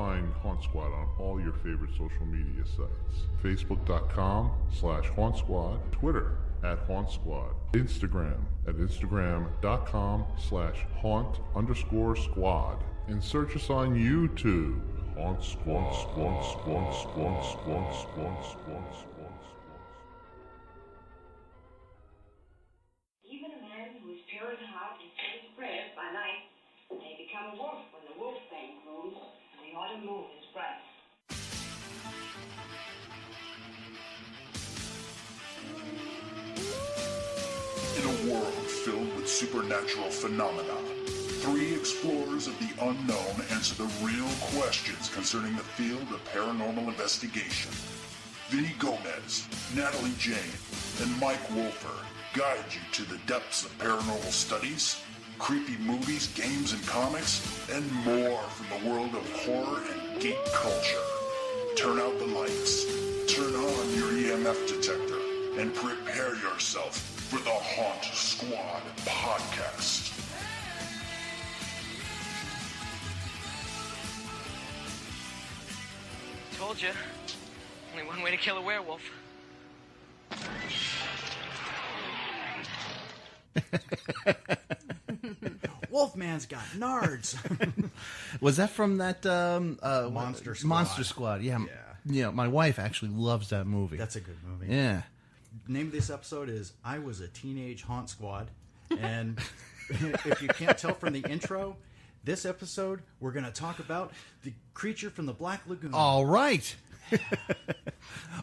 find Haunt Squad on all your favorite social media sites. Facebook.com/Haunt Squad, Twitter @Haunt Squad, Instagram at Instagram.com/Haunt_Squad, and search us on YouTube. Haunt Squad, Squad, Squad, Squad, Squad, Squad, Squad, Squad. Even a man who is pure in heart and says his prayers by night may become a wolf when the wolf bane blooms and the autumn moon is bright. In a world filled with supernatural phenomena, 3 explorers of the unknown answer the real questions concerning the field of paranormal investigation. Vinny Gomez, Natalie Jane, and Mike Wolfer guide you to the depths of paranormal studies, creepy movies, games, and comics, and more from the world of horror and geek culture. Turn out the lights, turn on your EMF detector, and prepare yourself for the Haunt Squad podcast. Told you. Only one way to kill a werewolf. Wolfman's got nards. Was that from that Monster Squad? Monster Squad, yeah. Yeah, my wife actually loves that movie. That's a good movie. Yeah. Name of this episode is I Was a Teenage Haunt Squad. And if you can't tell from the intro, this episode, we're going to talk about the creature from the Black Lagoon. All right.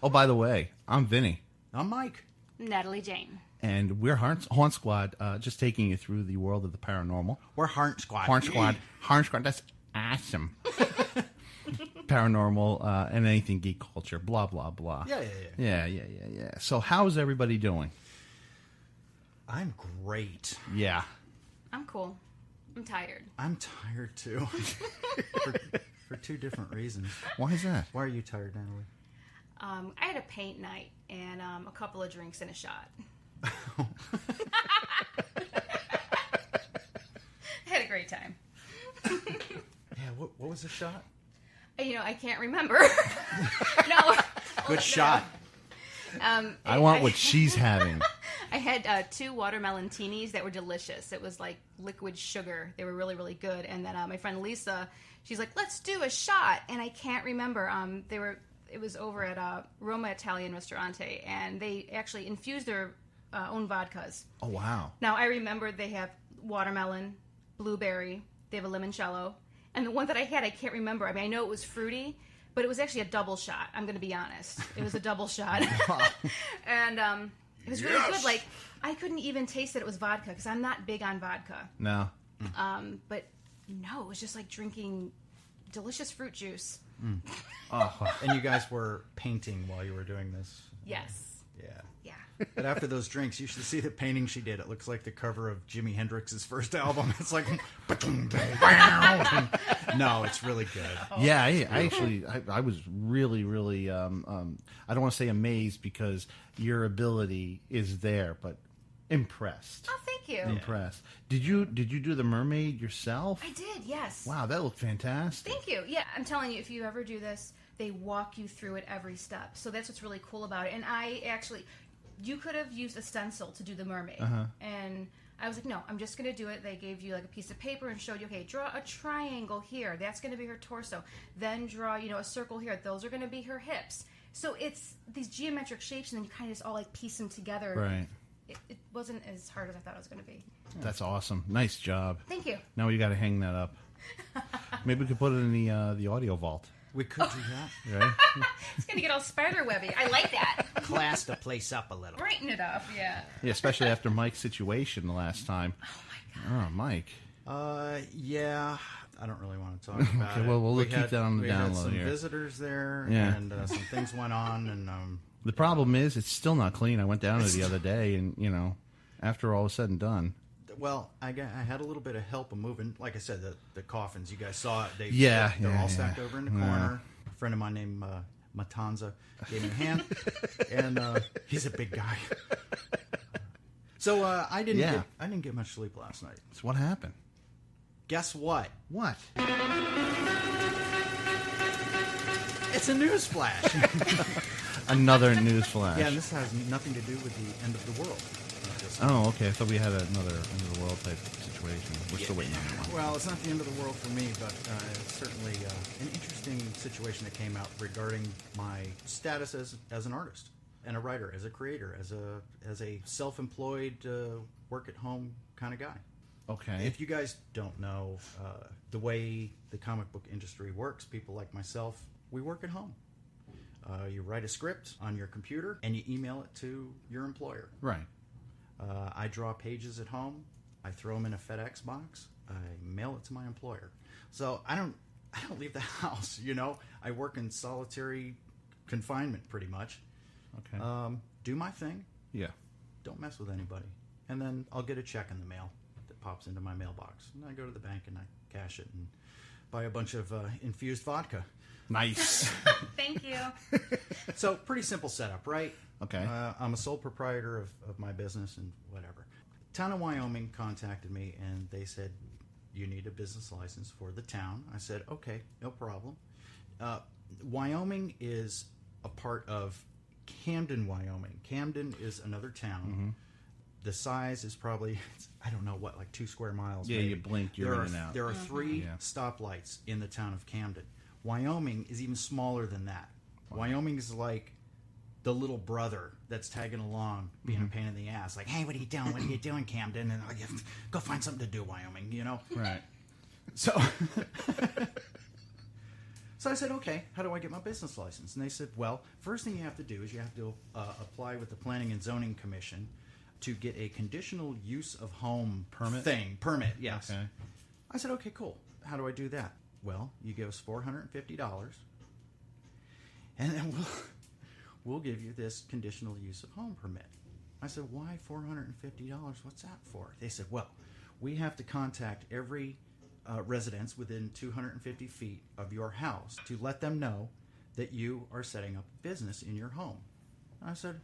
Oh, by the way, I'm Vinny. I'm Mike. Natalie Jane. And we're Haunt Squad, just taking you through the world of the paranormal. We're Haunt Squad. Haunt Squad. Haunt Squad, that's awesome. Paranormal and anything geek culture, blah, blah, blah. Yeah. So how's everybody doing? I'm great. Yeah. I'm cool. I'm tired. I'm tired, too. for 2 different reasons. Why is that? Why are you tired, Natalie? I had a paint night and a couple of drinks and a shot. I had a great time. Yeah, what was the shot? I can't remember. No. Good shot. I want what she's having. I had 2 watermelon teenies that were delicious. It was like liquid sugar. They were really, really good. And then my friend Lisa, she's like, let's do a shot. And I can't remember. It was over at Roma Italian Ristorante, and they actually infused their own vodkas. Oh, wow. Now, I remember they have watermelon, blueberry, they have a limoncello, and the one that I had, I can't remember. I mean, I know it was fruity, but it was actually a double shot. I'm going to be honest. It was a double shot. And it was really good. Like, I couldn't even taste that it was vodka, because I'm not big on vodka. No. But no, it was just like drinking delicious fruit juice. Mm. Oh, and you guys were painting while you were doing this? Yes. Yeah. Yeah. But after those drinks, you should see the painting she did. It looks like the cover of Jimi Hendrix's first album. It's like, no, it's really good. Yeah, I was really, really, I don't want to say amazed because your ability is there, but impressed. Oh, thank you. Impressed. Did you do the mermaid yourself? I did, yes. Wow, that looked fantastic. Thank you. Yeah, I'm telling you, if you ever do this, they walk you through it every step. So that's what's really cool about it. And you could have used a stencil to do the mermaid. Uh-huh. And I was like, no, I'm just going to do it. They gave you like a piece of paper and showed you, okay, draw a triangle here. That's going to be her torso. Then draw, a circle here. Those are going to be her hips. So it's these geometric shapes, and then you kind of just all like piece them together. Right. It wasn't as hard as I thought it was going to be. That's awesome. Nice job. Thank you. Now we got to hang that up. Maybe we could put it in the audio vault. We could do that. Right? It's going to get all spider-webby. I like that. Class the place up a little. Brighten it up, yeah. Yeah, especially after Mike's situation the last time. Oh, my God. Oh, Mike. Yeah. I don't really want to talk about okay, it. well, we'll keep that on the we download had some here. visitors there, Yeah. and some things went on, and the problem is it's still not clean. I went down there the other day, and after all was said and done. Well, I had a little bit of help of moving. Like I said, the coffins, you guys saw it. They're all stacked over in the corner. A friend of mine named Matanza gave me a hand, and he's a big guy. So I didn't get much sleep last night. So what happened? Guess what? What? It's a news flash. Another news flash. Yeah, and this has nothing to do with the end of the world. Oh, okay. I thought we had another end of the world type situation. We're still waiting on that one. Well, it's not the end of the world for me, but it's certainly an interesting situation that came out regarding my status as an artist and a writer, as a creator, as a self-employed, work-at-home kind of guy. Okay. If you guys don't know the way the comic book industry works, people like myself, we work at home. You write a script on your computer and you email it to your employer. Right. I draw pages at home. I throw them in a FedEx box. I mail it to my employer. So I don't leave the house. I work in solitary confinement pretty much. Okay. Do my thing. Yeah. Don't mess with anybody. And then I'll get a check in the mail that pops into my mailbox. And I go to the bank and I cash it and buy a bunch of infused vodka. Nice. Thank you. So pretty simple setup, right? Okay. I'm a sole proprietor of my business and whatever. Town of Wyoming contacted me and they said, you need a business license for the town. I said, okay, no problem. Wyoming is a part of Camden, Wyoming. Camden is another town. Mm-hmm. The size is probably, I don't know what, like 2 square miles. Yeah, maybe. you blinked, you're in and out. There are 3 Yeah. stoplights in the town of Camden. Wyoming is even smaller than that. Wyoming is like the little brother that's tagging along, being a pain in the ass. Like, hey, what are you doing? What are you doing, Camden? And like, go find something to do, Wyoming, Right. So, so I said, okay, how do I get my business license? And they said, well, first thing you have to do is you have to apply with the Planning and Zoning Commission to get a conditional use of home Permit? Permit, yes. Okay. I said, okay, cool. How do I do that? Well, you give us $450, and then we'll give you this conditional use of home permit. I said, why $450? What's that for? They said, well, we have to contact every residence within 250 feet of your house to let them know that you are setting up business in your home. And I said,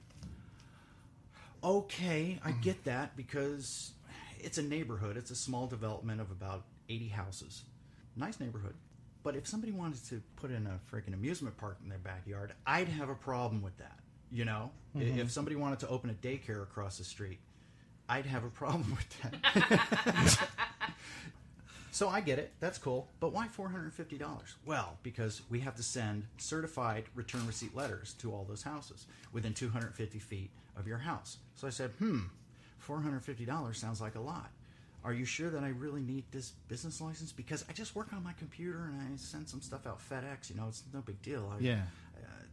okay, I get that because it's a neighborhood. It's a small development of about 80 houses. Nice neighborhood. But if somebody wanted to put in a freaking amusement park in their backyard, I'd have a problem with that. If somebody wanted to open a daycare across the street, I'd have a problem with that. So I get it. That's cool. But why $450? Well, because we have to send certified return receipt letters to all those houses within 250 feet of your house. So I said, $450 sounds like a lot. Are you sure that I really need this business license? Because I just work on my computer and I send some stuff out FedEx. It's no big deal.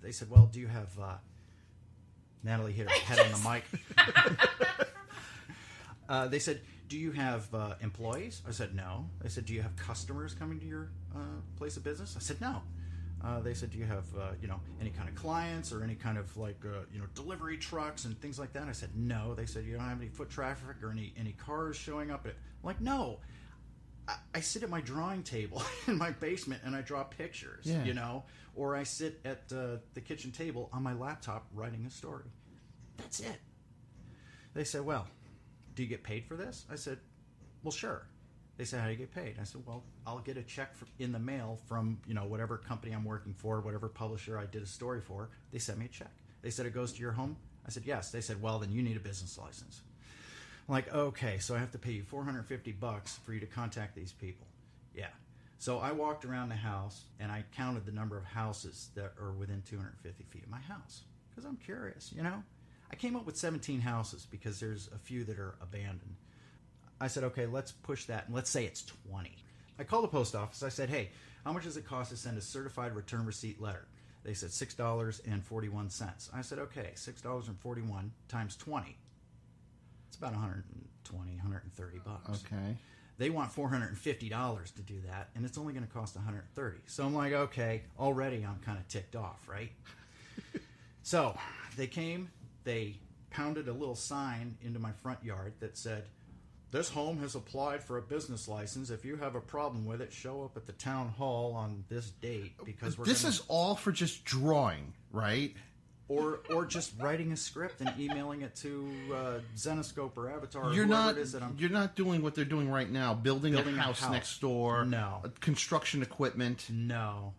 They said, well, do you have... Natalie hit her head on the mic. They said, do you have employees? I said, no. They said, do you have customers coming to your place of business? I said, no. They said, do you have any kind of clients or any kind of delivery trucks and things like that? I said, no. They said, you don't have any foot traffic or any cars showing up? I'm like, no. I sit at my drawing table in my basement and I draw pictures, or I sit at the kitchen table on my laptop writing a story. That's it. They said, well, do you get paid for this? I said, well, sure. They said, how do you get paid? I said, well, I'll get a check in the mail from, whatever company I'm working for, whatever publisher I did a story for. They sent me a check. They said, it goes to your home? I said, yes. They said, well, then you need a business license. I'm like, okay, so I have to pay you $450 for you to contact these people. Yeah. So I walked around the house and I counted the number of houses that are within 250 feet of my house because I'm curious, I came up with 17 houses because there's a few that are abandoned. I said, okay, let's push that, and let's say it's 20. I called the post office. I said, hey, how much does it cost to send a certified return receipt letter? They said $6.41. I said, okay, $6.41 times 20. It's about $120, $130. Okay. They want $450 to do that, and it's only going to cost $130. So I'm like, okay, already I'm kind of ticked off, right? So they came, they pounded a little sign into my front yard that said, this home has applied for a business license. If you have a problem with it, show up at the town hall on this date because This is all for just drawing, right? Or just writing a script and emailing it to Zenoscope or Avatar or You're whoever it is that I'm... You're not doing what they're doing right now, building a house next door. No. Construction equipment. No.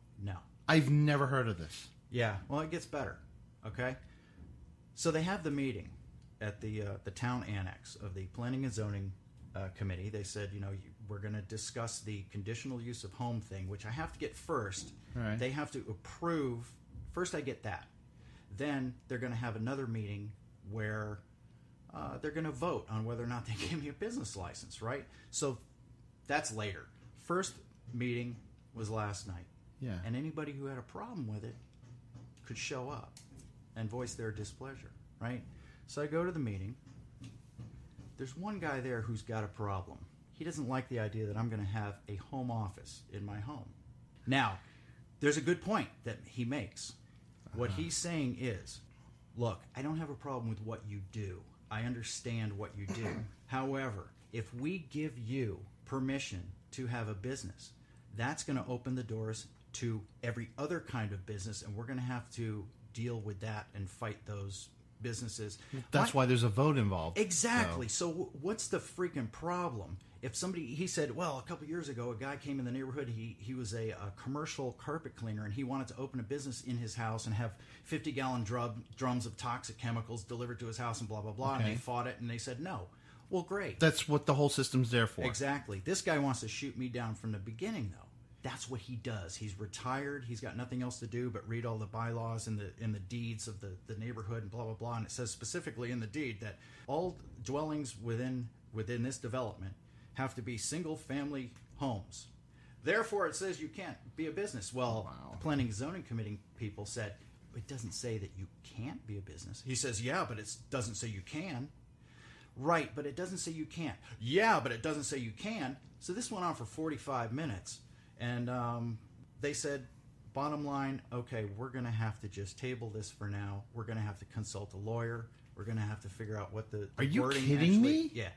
I've never heard of this. Yeah, well, it gets better. Okay, so they have the meeting at the town annex of the Planning and Zoning Committee. They said, we're going to discuss the conditional use of home thing, which I have to get first. All right. They have to approve. First, I get that. Then they're going to have another meeting where they're going to vote on whether or not they give me a business license, right? So that's later. First meeting was last night. Yeah. And anybody who had a problem with it could show up and voice their displeasure, right? So I go to the meeting. There's one guy there who's got a problem. He doesn't like the idea that I'm going to have a home office in my home. Now, there's a good point that he makes. What he's saying is, look, I don't have a problem with what you do. I understand what you do. However, if we give you permission to have a business, that's going to open the doors to every other kind of business, and we're going to have to deal with that and fight those businesses. That's why there's a vote involved. Exactly. So what's the freaking problem? If somebody, he said, well, a couple years ago, a guy came in the neighborhood. He was a commercial carpet cleaner, and he wanted to open a business in his house and have 50-gallon drums of toxic chemicals delivered to his house and blah, blah, blah. Okay. And they fought it, and they said no. Well, great. That's what the whole system's there for. Exactly. This guy wants to shoot me down from the beginning, though. That's what he does. He's retired. He's got nothing else to do but read all the bylaws and the deeds of the neighborhood and blah, blah, blah. And it says specifically in the deed that all dwellings within this development have to be single-family homes. Therefore, it says you can't be a business. Well, the Planning and Zoning Committee people said, it doesn't say that you can't be a business. He says, yeah, but it doesn't say you can. Right, but it doesn't say you can't. Yeah, but it doesn't say you can. So this went on for 45 minutes. And they said, bottom line, okay, we're going to have to just table this for now. We're going to have to consult a lawyer. We're going to have to figure out what the Are you wording kidding me? Yeah.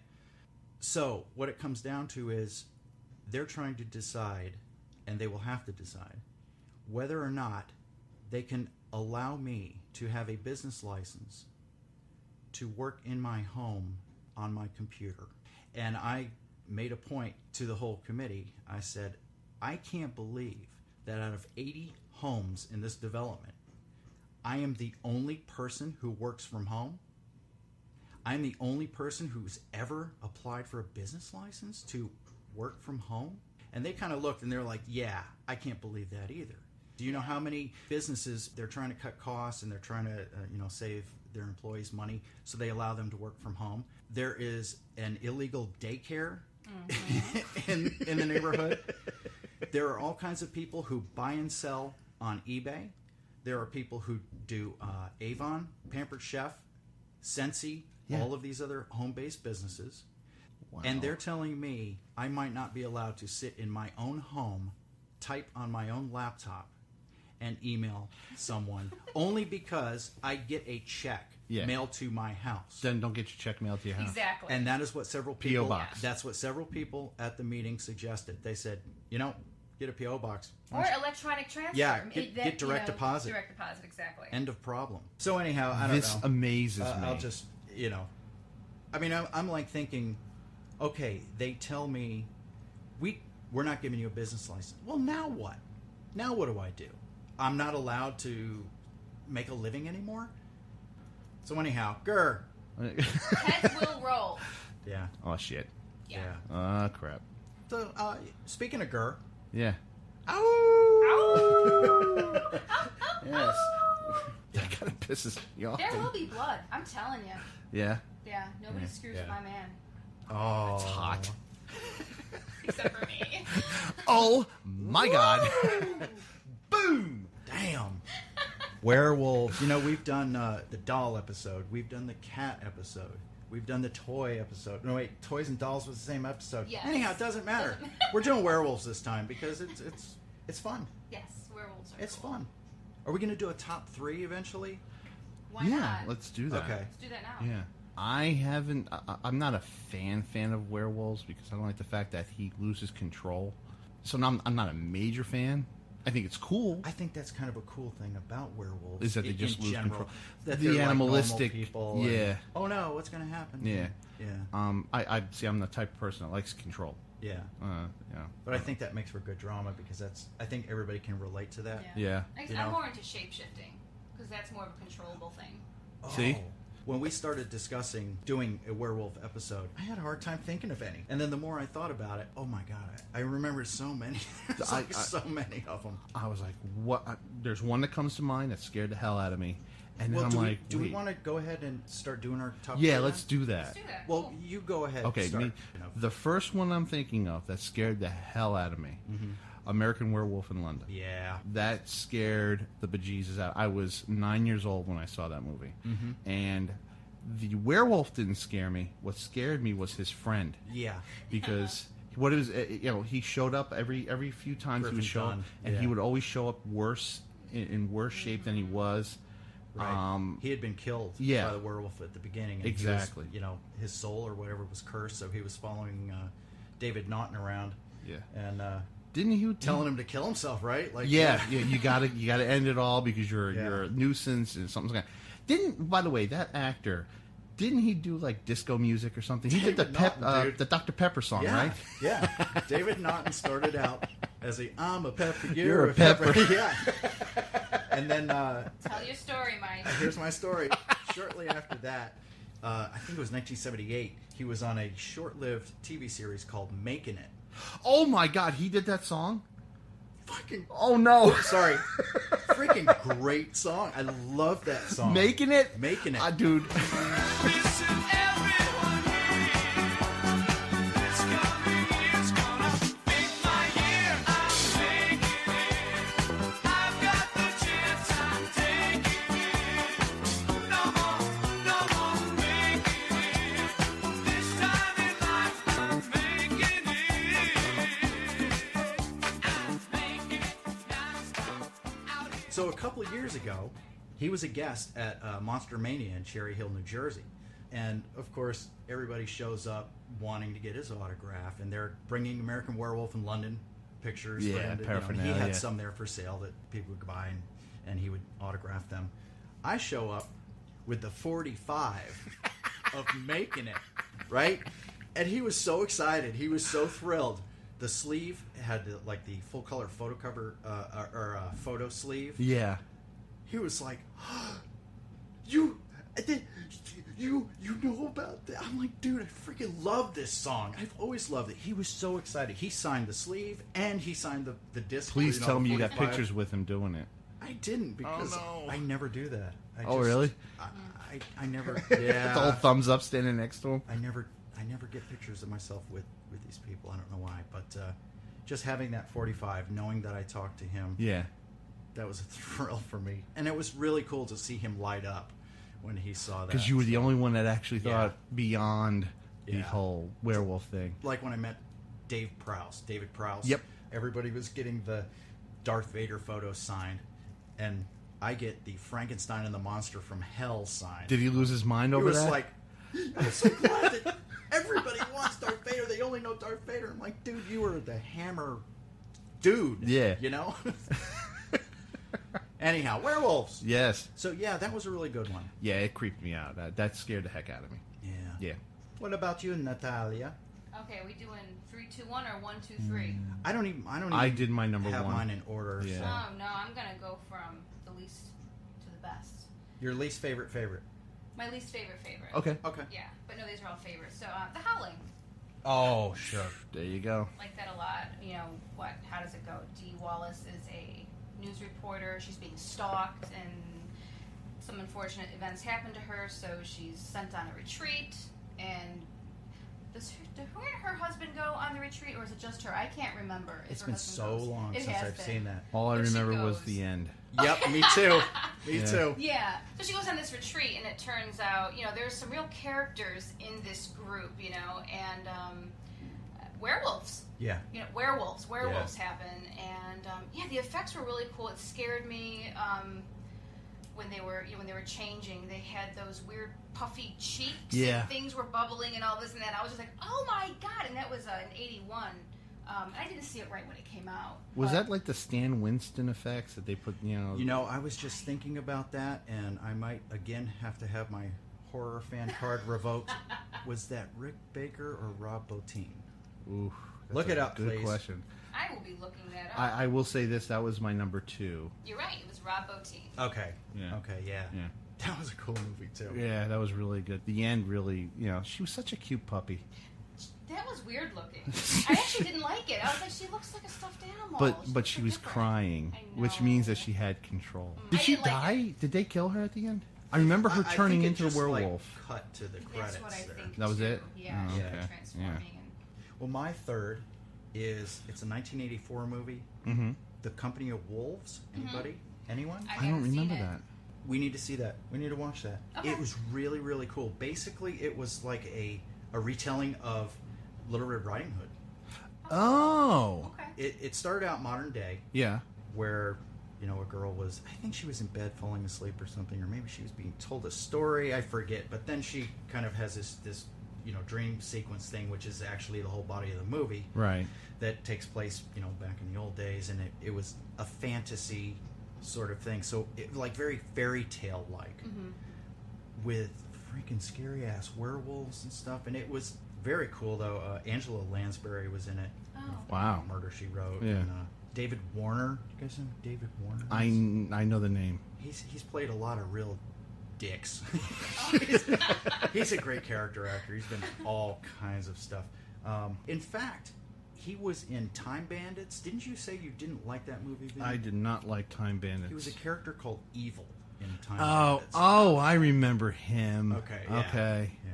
So what it comes down to is they're trying to decide, and they will have to decide, whether or not they can allow me to have a business license to work in my home on my computer. And I made a point to the whole committee. I said, I can't believe that out of 80 homes in this development, I am the only person who works from home. I'm the only person who's ever applied for a business license to work from home. And they kind of looked and they're like, yeah, I can't believe that either. Do you know how many businesses, they're trying to cut costs and they're trying to save their employees money, so they allow them to work from home? There is an illegal daycare in the neighborhood. There are all kinds of people who buy and sell on eBay. There are people who do Avon, Pampered Chef, Scentsy, all of these other home-based businesses. Wow. And they're telling me I might not be allowed to sit in my own home, type on my own laptop, and email someone only because I get a check mailed to my house. Then don't get your check mailed to your house. Exactly. And that is what several people... P.O. box. That's what several people at the meeting suggested. They said, get a P.O. box. Or electronic transfer. Yeah, get direct deposit. Direct deposit, exactly. End of problem. So anyhow, I don't know. This amazes me. I'll just, I mean, I'm like thinking, okay, they tell me, we're not giving you a business license. Well, now what? Now what do I do? I'm not allowed to make a living anymore? So anyhow, grr. Heads will roll. Yeah. Oh, shit. Yeah. Crap. So, speaking of grr. Yeah. Ow! Yes. That kind of pisses me off. There will be blood. I'm telling you. Yeah. Yeah. Nobody screws with my man. Oh. It's hot. Except for me. Oh, my God. Boom. Damn. Werewolves. We've done the doll episode. We've done the cat episode. We've done the toy episode. No, wait. Toys and dolls was the same episode. Yes. Anyhow, it doesn't matter. We're doing werewolves this time because it's fun. Yes, werewolves are It's cool. fun. Are we going to do a top 3 eventually? Why Yeah, not? let's do that. Okay. Let's do that now. Yeah. I haven't... I'm not a fan of werewolves because I don't like the fact that he loses control. So I'm not a major fan. I think it's cool. I think that's kind of a cool thing about werewolves. Is that they just lose general. control. That The they're like animalistic- normal people. And, yeah. oh no, what's going to happen? Yeah. Yeah. I see. I'm the type of person that likes control. Yeah. Yeah. But I think that makes for good drama because I think everybody can relate to that. Yeah. I'm more into shape-shifting because that's more of a controllable thing. See? When we started discussing doing a werewolf episode, I had a hard time thinking of any. And then the more I thought about it, oh my God, I remembered so many. So many of them. I was like, what? There's one that comes to mind that scared the hell out of me. And then I'm like, do we want to go ahead and start doing our top? Yeah, let's do that. Let's do that. Well, Cool. you go ahead. Okay, start, the first one I'm thinking of that scared the hell out of me, American Werewolf in London. Yeah. That scared the bejesus out. I was 9 years old when I saw that movie. And the werewolf didn't scare me. What scared me was his friend. Yeah. Because what is he showed up every few times he would show up, and he would always show up worse in worse shape than he was. Right. He had been killed by the werewolf at the beginning. And exactly. He was, his soul or whatever was cursed, so he was following David Naughton around. Yeah. And didn't he telling him to kill himself, right? Like yeah, you gotta end it all because you're a nuisance and something's going. By the way, that actor, didn't he do like disco music or something? He did the Dr. Pepper song, right? Yeah. David Naughton started out as I'm a pepper, you're a pepper. Yeah. And then Tell your story, Mike. Here's my story. Shortly after that, I think it was 1978, he was on a short-lived TV series called Making It. Oh my God, he did that song? Fucking oh no! Sorry, freaking great song. I love that song. Making It, dude. So a couple of years ago, he was a guest at Monster Mania in Cherry Hill, New Jersey. And, of course, everybody shows up wanting to get his autograph. And they're bringing American Werewolf in London pictures. Yeah, paraphernalia. He had some there for sale that people would buy, and he would autograph them. I show up with the 45 of Making It, right? And he was so excited. He was so thrilled. The sleeve had the full color photo cover or photo sleeve. Yeah. He was like, you know about that? I'm like, dude, I freaking love this song. I've always loved it. He was so excited. He signed the sleeve and he signed the disc. Please tell me you got pictures with him doing it. I didn't because I never do that. Really? I never. Yeah. The old thumbs up standing next to him. I never get pictures of myself with these people. I don't know why, but just having that 45, knowing that I talked to him, that was a thrill for me, and it was really cool to see him light up when he saw that. Because you were the only one that actually thought beyond the whole werewolf thing. Like when I met David Prowse. Yep. Everybody was getting the Darth Vader photo signed, and I get the Frankenstein and the Monster from Hell signed. Did he lose his mind over that? He was like, I'm so glad that everybody wants Darth Vader. They only know Darth Vader. I'm like, dude, you were the Hammer dude. Yeah. You know? Anyhow, werewolves. Yes. So, yeah, that was a really good one. Yeah, it creeped me out. That scared the heck out of me. Yeah. Yeah. What about you, Natalia? Okay, are we doing 3, 2, 1 or 1, 2, 3? I did my number have one. mine in order. Yeah. So. Oh, no, I'm going to go from the least to the best. Your least favorite? My least favorite. Okay. Yeah, but no, these are all favorites. So, The Howling. Oh, sure. There you go. Like that a lot. You know, how does it go? Dee Wallace is a news reporter. She's being stalked, and some unfortunate events happen to her, so she's sent on a retreat. And does her husband go on the retreat, or is it just her? I can't remember. It's been so long since I've seen that. All I remember was the end. Yep, me too. Me too. Yeah. So she goes on this retreat, and it turns out, there's some real characters in this group, and werewolves. Yeah. Werewolves happen, and the effects were really cool. It scared me when they were changing. They had those weird puffy cheeks. Yeah. And things were bubbling and all this and that. I was just like, oh my god! And that was in '81. I didn't see it right when it came out. Was that like the Stan Winston effects that they put, I was just thinking about that, and I might, again, have to have my horror fan card revoked. Was that Rick Baker or Rob Bottin? Ooh, Look it up, good please. question. I will be looking that up. I will say this: that was my number 2. You're right. It was Rob Bottin. Okay. Yeah. Okay. Yeah. That was a cool movie too. Yeah, that was really good. The end really, she was such a cute puppy. That was weird looking. I actually didn't like it. I was like, she looks like a stuffed animal. But she was different. crying, I which know. means that she had control. Did I she didn't like die? Did they kill her at the end? I remember her I turning think it into a just, like, werewolf. cut to the credits. That's what I there. think. That was too. it? Yeah. Oh, she okay. was transforming. Yeah. And Well, my third is it's a 1984 movie, Mm-hmm. The Company of Wolves. Anybody? Anyone? I I don't haven't seen remember it. that. We need to see that. We need to watch that. Okay. It was really, really cool. Basically, it was like a retelling of Little Red Riding Hood. Oh. Okay. It started out modern day, Yeah. where a girl was, I think she was in bed falling asleep or something, or maybe she was being told a story, I forget, but then she kind of has this dream sequence thing, which is actually the whole body of the movie, Right. that takes place back in the old days, and it was a fantasy sort of thing, so it like very fairy tale like, with freaking scary ass werewolves and stuff, and it was very cool though. Angela Lansbury was in it. Oh. Wow. Murder, She Wrote. Yeah. And, David Warner. You guys know who David Warner? I know the name. He's played a lot of real dicks. He's a great character actor. He's been in all kinds of stuff. In fact, he was in Time Bandits. Didn't you say you didn't like that movie, Vin? I did not like Time Bandits. He was a character called Evil in Time Oh, Bandits. I remember him. Okay, yeah. Okay. Yeah.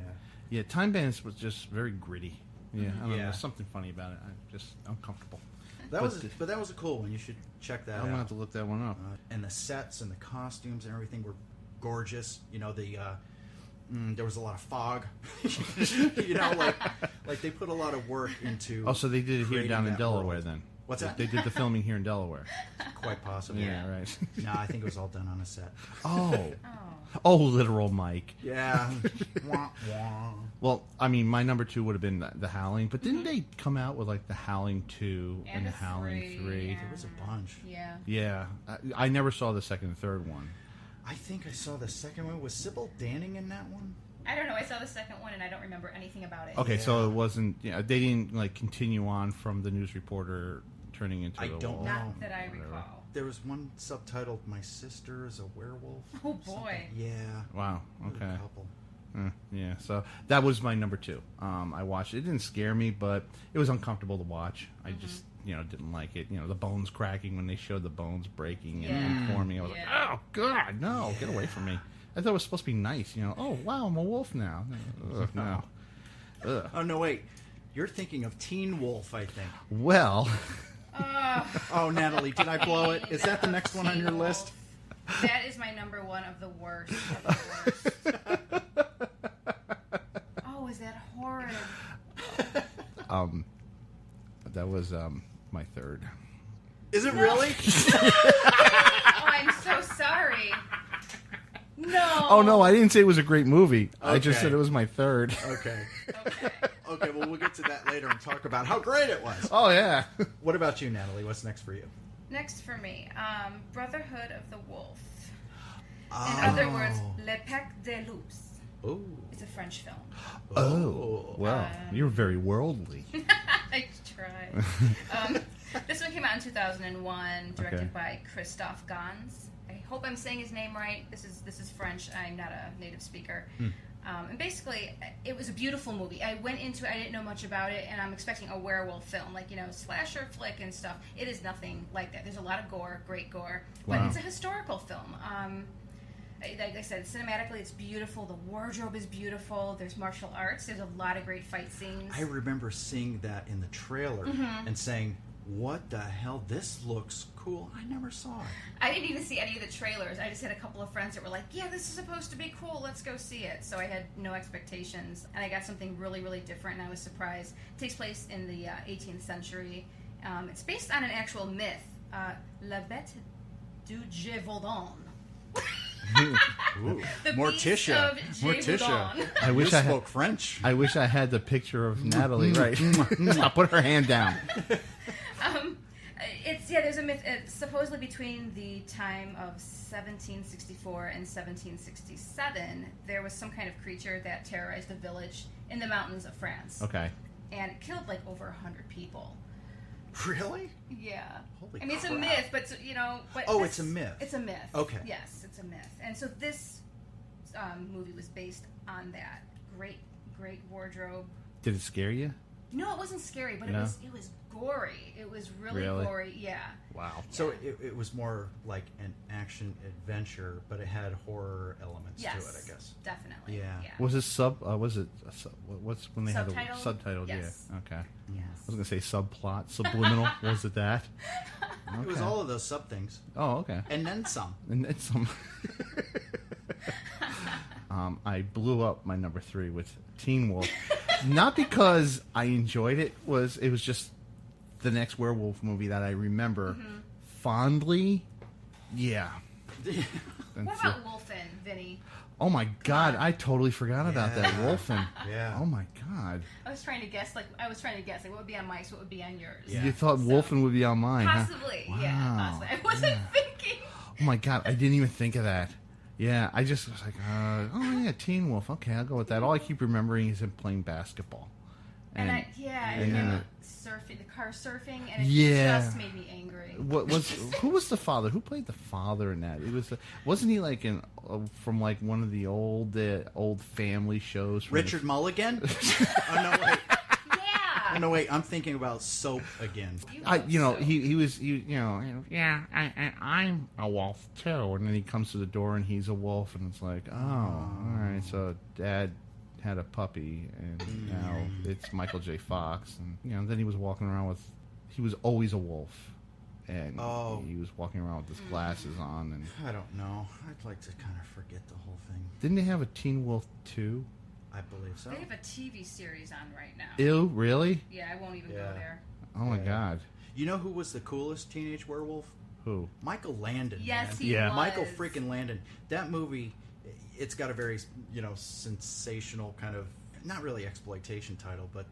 Yeah, Time Bandits was just very gritty. Yeah, I don't know. Yeah. There's something funny about it. I'm just uncomfortable. But that was a cool one. You should check that I'm out. gonna have to look that one up. And the sets and the costumes and everything were gorgeous. There was a lot of fog. like they put a lot of work into. Oh, so they did it here creating down in that Delaware world. then? What's that? They did the filming here in Delaware. Quite possibly. Yeah, right. No, I think it was all done on a set. Oh, literal Mike. Yeah. Wah, wah. Well, I mean, my number 2 would have been the Howling, but didn't they come out with like the Howling 2 and the the Howling 3? three, There was a bunch. Yeah. Yeah, I never saw the second and third one. I think I saw the second one. Was Sybil Danning in that one? I don't know. I saw the second one and I don't remember anything about it. Okay, so Yeah. it wasn't. Yeah, they didn't like continue on from the news reporter turning into I the don't wolf. know. Not that I recall. There was one subtitled "My Sister is a Werewolf." Oh boy. Yeah. Wow. There was Okay. A couple. Yeah. So that was my number 2. I watched it. It didn't scare me, but it was uncomfortable to watch. I just didn't like it. The bones cracking when they showed the bones breaking and forming. I was like, oh god, no, get away from me. I thought it was supposed to be nice. Oh wow, I'm a wolf now. Ugh, no. Ugh. Oh no, wait. You're thinking of Teen Wolf, I think. Well. Oh, Natalie, did I blow it? Is that the next one on your list? That is my number 1 of the worst. Of the worst. Oh, is that horrid? That was my third. Is it really? Oh, I'm so sorry. No. Oh no, I didn't say it was a great movie. I just Okay. said it was my third. Okay. Okay. Okay, well, we'll get to that later and talk about how great it was. Oh yeah. What about you, Natalie? What's next for you? Next for me, Brotherhood of the Wolf. In other words, Le Pecq de Loups. Oh. It's a French film. Oh, well, you're very worldly. I tried. This one came out in 2001, directed Okay. by Christophe Gans. I hope I'm saying his name right. This is French. I'm not a native speaker. And basically, it was a beautiful movie. I went into it, I didn't know much about it, and I'm expecting a werewolf film, like, slasher flick and stuff. It is nothing like that. There's a lot of gore, great gore, but Wow. it's a historical film. Like I said, cinematically, it's beautiful. The wardrobe is beautiful. There's martial arts. There's a lot of great fight scenes. I remember seeing that in the trailer and saying, what the hell? This looks cool. I never saw it. I didn't even see any of the trailers. I just had a couple of friends that were like, yeah, this is supposed to be cool. Let's go see it. So I had no expectations. And I got something really, really different, and I was surprised. It takes place in the 18th century. It's based on an actual myth, La Bête du Gévaudan. Ooh. The Morticia. Beast of Morticia. Gévaudan. I wish You I had. spoke French. I wish I had the picture of Natalie. Right. I'll put her hand down. There's a myth. It's supposedly between the time of 1764 and 1767, there was some kind of creature that terrorized a village in the mountains of France. Okay. and it killed like over 100 people. Really? Yeah. Holy I mean, it's a crap. myth, but you know. But Oh, it's a myth. It's a myth. Okay. Yes, it's a myth, and so this movie was based on that. Great wardrobe. Did it scare you? No, it wasn't scary, but No? it was gory. It was really gory. Yeah. Wow. So it was more like an action adventure, but it had horror elements to it, I guess. Definitely. Yeah. Was it was it what's when they had the Subtitled? subtitled? Yes. Yeah. Okay. Yes. I was gonna say subplot, subliminal. Was it that? It was Okay. all of those sub things, Oh, okay. and then some. And it's some. I blew up my number 3 with Teen Wolf, not because I enjoyed it. It was just the next werewolf movie that I remember fondly. Yeah. What about Wolfen, Vinny? Oh my God! I totally forgot about that Wolfen. Yeah. Oh my God! I was trying to guess. Like what would be on Mike's, what would be on yours. Yeah. You thought Wolfen would be on mine? Huh? Possibly. Wow. Yeah. Possibly. I wasn't thinking. Oh my God! I didn't even think of that. Yeah, I just was like, oh yeah, Teen Wolf. Okay, I'll go with that. All I keep remembering is him playing basketball. And and surfing, the car surfing, and it Yeah. just made me angry. who was the father? Who played the father in that? It was wasn't he like from like one of the old family shows? From Richard Mulligan? Oh no, wait. Yeah. Oh, no, wait. I'm thinking about Soap again. He was yeah. I'm a wolf too, and then he comes to the door and he's a wolf, and it's like, oh, all right, so Dad had a puppy, and now it's Michael J. Fox, and then he was walking around with, he was always a wolf, and he was walking around with his glasses on, and I don't know. I'd like to kind of forget the whole thing. didn't they have a Teen Wolf 2? I believe so. They have a TV series on right now. Ew, really? Yeah, I won't even Yeah. go there. Oh my God. You know who was the coolest teenage werewolf? Who? Michael Landon. Yes, man. he Yeah. was. Michael freaking Landon. That movie, it's got a very, sensational kind of, not really exploitation title, but,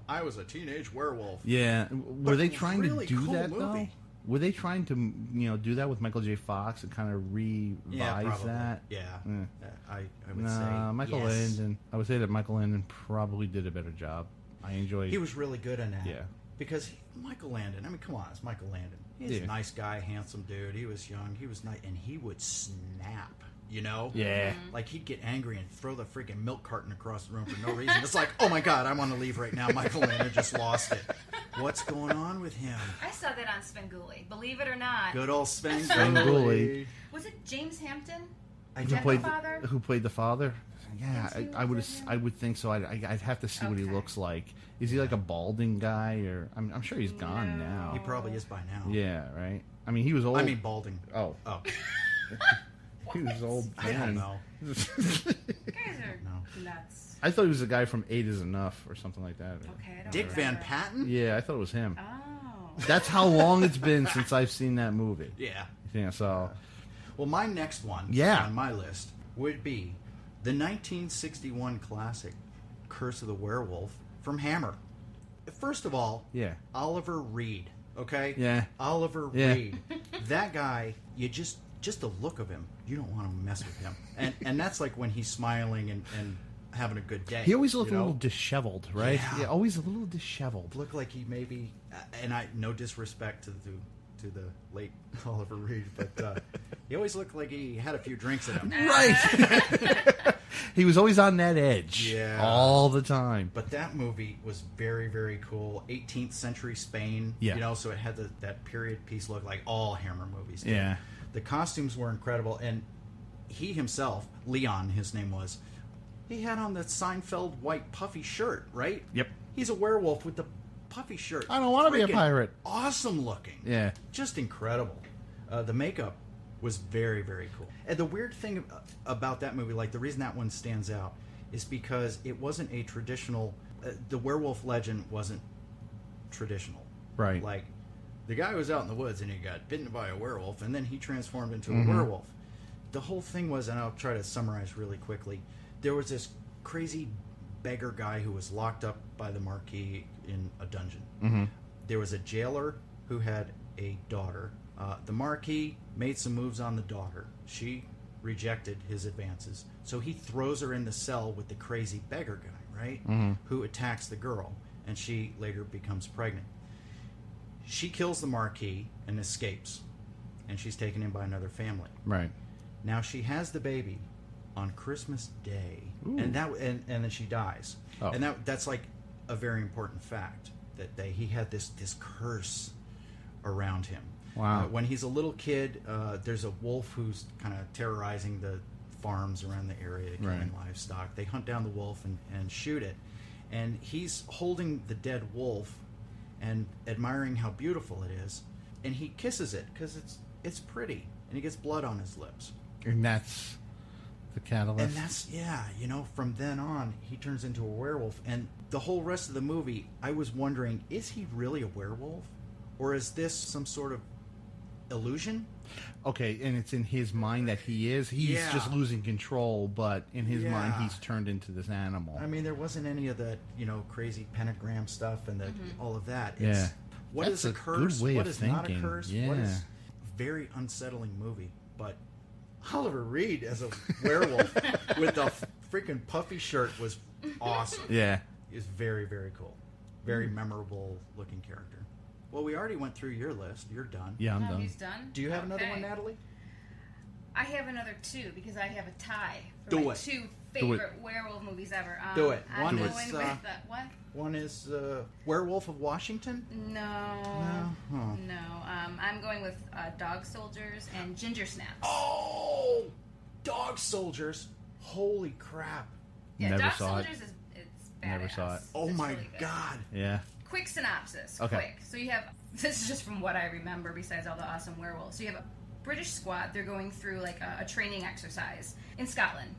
I was a teenage werewolf. Yeah. Were they But trying really to do cool that though? movie. Were they trying to do that with Michael J. Fox and kind of revise Yeah, probably. that? Yeah. Yeah. I would say Michael yes. Landon. I would say that Michael Landon probably did a better job. I enjoyed. He was really good in that. Yeah. Because Michael Landon, I mean, come on, it's Michael Landon. He's Yeah. a nice guy, handsome dude. He was young. He was nice. And he would snap, Yeah. Like, he'd get angry and throw the freaking milk carton across the room for no reason. It's like, oh my God, I want to leave right now. Michael Landon just lost it. What's going on with him? I saw that on Svengoolie. Believe it or not. Good old Sven Svengoolie. Was it James Hampton? I Who don't played know. Father? who played the father? Yeah, Yes, he I would was him. I would think so. I'd have to see what he Okay. looks like. Is he like a balding guy, or I'm sure he's gone No. now. He probably is by now. Yeah, right. I mean, he was old. I mean, balding. oh, Oh, he was old. I don't then. know. You guys are nuts. I thought he was the guy from 8 is Enough or something like that. Okay, I don't Dick Van remember. Patten? Yeah, I thought it was him. Oh. That's how long it's been since I've seen that movie. Yeah. Yeah, so Well, my next one Yeah. on my list would be the 1961 classic Curse of the Werewolf from Hammer. First of all, yeah, Oliver Reed, okay? Yeah. Oliver Yeah. Reed. That guy, you just the look of him, you don't want to mess with him. And that's like when he's smiling and having a good day. he always looked you a know? little disheveled, right? Yeah. Always a little disheveled. Looked like he maybe, and no disrespect to the late Oliver Reed, but he always looked like he had a few drinks in him. Right. He was always on that edge. Yeah. All the time. But that movie was very, very cool. 18th century Spain. Yeah. So it had that period piece look like all Hammer movies did. Yeah. The costumes were incredible. And he himself, Leon, his name was, he had on the Seinfeld white puffy shirt, right? Yep. He's a werewolf with the puffy shirt. I don't wanna be a Freaking pirate. Awesome looking. Yeah. Just incredible. The makeup was very, very cool. And the weird thing about that movie, like the reason that one stands out, is because it wasn't a traditional. The werewolf legend wasn't traditional. Right. Like the guy was out in the woods and he got bitten by a werewolf, and then he transformed into Mm-hmm. a werewolf. The whole thing was, and I'll try to summarize really quickly. There was this crazy beggar guy who was locked up by the Marquis in a dungeon. Mm-hmm. There was a jailer who had a daughter. The Marquis made some moves on the daughter. She rejected his advances. So he throws her in the cell with the crazy beggar guy, right? Mm-hmm. Who attacks the girl. and she later becomes pregnant. She kills the Marquis and escapes, and she's taken in by another family. Right. Now she has the baby on Christmas Day, and then she dies. Oh. And that's like a very important fact that he had this curse around him. Wow. When he's a little kid, there's a wolf who's kind of terrorizing the farms around the area, killing livestock. They hunt down the wolf and shoot it, and he's holding the dead wolf and admiring how beautiful it is, and he kisses it because it's pretty, and he gets blood on his lips. And that's the catalyst. And that's, from then on, he turns into a werewolf. And the whole rest of the movie, I was wondering, is he really a werewolf? Or is this some sort of illusion? Okay, and it's in his mind that he is. He's just losing control, but in his mind, he's turned into this animal. I mean, there wasn't any of that, crazy pentagram stuff and all of that. What That's is a a curse? good way What of is not a thinking. curse? Yeah. What is a very unsettling movie? But Oliver Reed as a werewolf with the freaking puffy shirt was awesome. Yeah. He was very, very cool. Very memorable looking character. Well, we already went through your list. You're done. Yeah, I'm done. He's done. Do you have another Okay. one, Natalie? I have another 2 because I have a tie for Do my it. 2 favorite werewolf movies ever. Do it. I'm One going is, with what? One is Werewolf of Washington? No. Huh. No. I'm going with Dog Soldiers and Ginger Snaps. Oh! Dog Soldiers. Holy crap. Yeah, Never Dog saw it. Soldiers it's badass. Never saw it. Oh It's my really good. God. Yeah. Quick synopsis. Okay. Quick. So you have, this is just from what I remember besides all the awesome werewolves. So you have a British squad. They're going through like a training exercise in Scotland.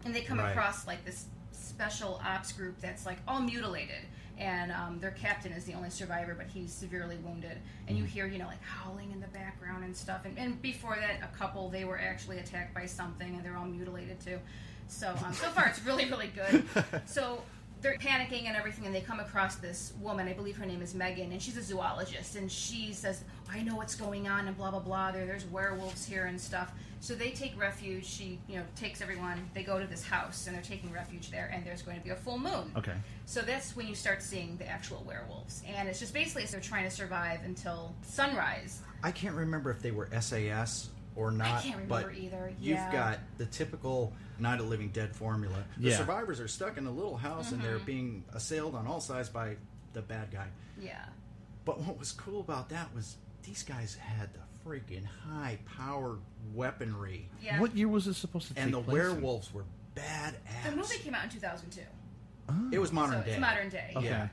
And they come across like this special ops group that's like all mutilated. And their captain is the only survivor, but he's severely wounded. And you hear, like howling in the background and stuff. And before that, a couple, they were actually attacked by something and they're all mutilated too. So, so far it's really, really good. So they're panicking and everything, and they come across this woman. I believe her name is Megan, and she's a zoologist. And she says, "I know what's going on," and blah blah blah. There's werewolves here and stuff. So they take refuge. She, takes everyone. They go to this house, and they're taking refuge there. And there's going to be a full moon. Okay. So that's when you start seeing the actual werewolves, and it's just basically they're trying to survive until sunrise. I can't remember if they were SAS or not. I can't remember but either. You've Yeah. got the typical Night of the Living Dead formula. The Yeah. survivors are stuck in a little house and they're being assailed on all sides by the bad guy. Yeah. But what was cool about that was these guys had the freaking high-powered weaponry. Yeah. What year was it supposed to take And the place in? werewolves were badass. The movie came out in 2002. It was modern So day. it's modern day. Okay. Yeah.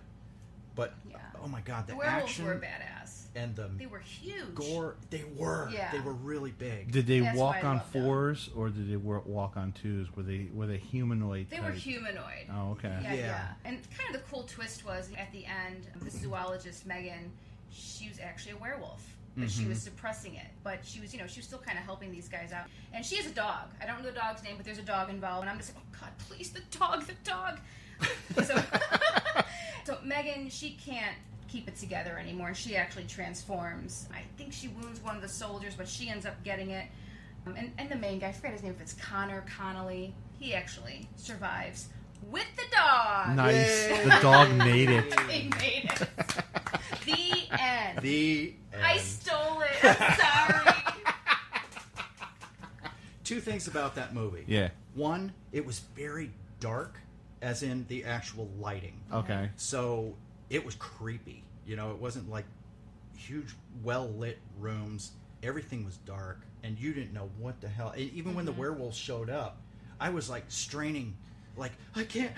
But, Yeah. oh my God, the werewolves action were badass. and the They were huge. gore, they were. Yeah. They were really big. Did they That's why walk I on loved them. 4s or did they walk on 2s? Were they humanoid? They were type? humanoid. Oh, okay. Yeah, Yeah. yeah. And kind of the cool twist was at the end, the zoologist Megan, she was actually a werewolf, but she was suppressing it. But she was, she was still kind of helping these guys out. And she has a dog. I don't know the dog's name, but there's a dog involved. And I'm just like, oh God, please, the dog. So Megan, she can't keep it together anymore, and she actually transforms. I think she wounds one of the soldiers, but she ends up getting it. And the main guy, I forget his name, if it's Connolly, he actually survives with the dog. Nice. Yay. The dog made it. He made it. The end. The I end. stole it. I'm sorry. Two things about that movie. Yeah. One, it was very dark, as in the actual lighting. Okay. So it was creepy. It wasn't like huge, well-lit rooms. Everything was dark, and you didn't know what the hell. And even when the werewolves showed up, I was like straining, like I can't